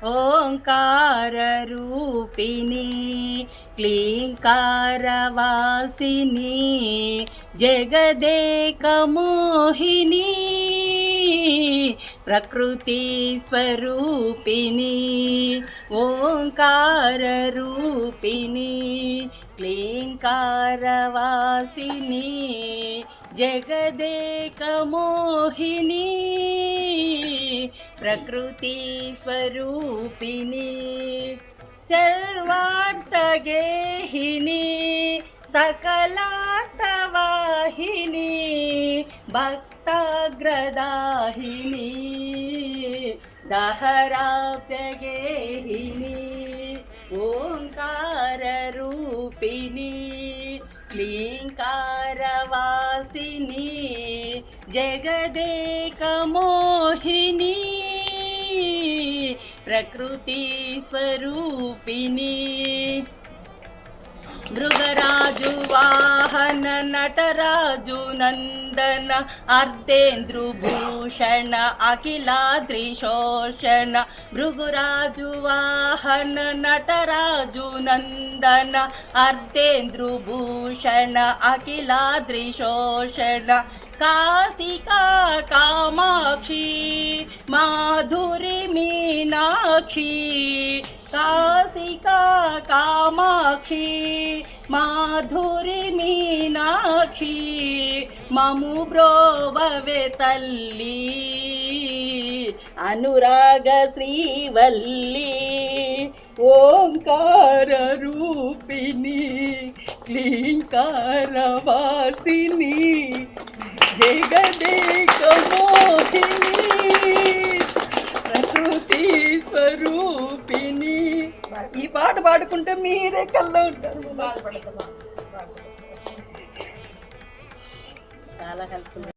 ఓంకారరూపిణి క్లీంకారవాసిని జగదేకమోహిని ప్రకృతి స్వరూపిణి ఓంకారరూపిణి క్లీంకారవాసిని జగదేకమోహిని ప్రకృతి స్వరూపిణి సర్వార్థగేహిని సకలార్థవాహిని భక్తాగ్రదాహిని దహరాబ్జగేహిని ఓంకారరూపిణి క్లీంకారవాసిని జగదేకమోహిని ప్రకృతి స్వరూపిణి మృగరాజు వాహన నటరాజు నందన అర్ధేంద్రుభూషణ అఖిలాద్రిశోషణ భృగురాజు వాహన నటరాజు నందన అర్ధేంద్రుభూషణ అఖిలాద్రిశోషణ కాశికా కామాక్షి మాధురి మీనాక్షి కాశికా కామాక్షి మాధురి మీనాక్షి మము బ్రోవవే తల్లి అనురాగ శ్రీవల్లి ఓంకార రూపిణి క్లీంకారవాసిని జగదేకమోహిని ప్రకృతి స్వరూపిణి. ఈ పాట పాడుకుంటే మీరే కల్లో ఉంటారు. చాలా హెల్ప్ఫుల్.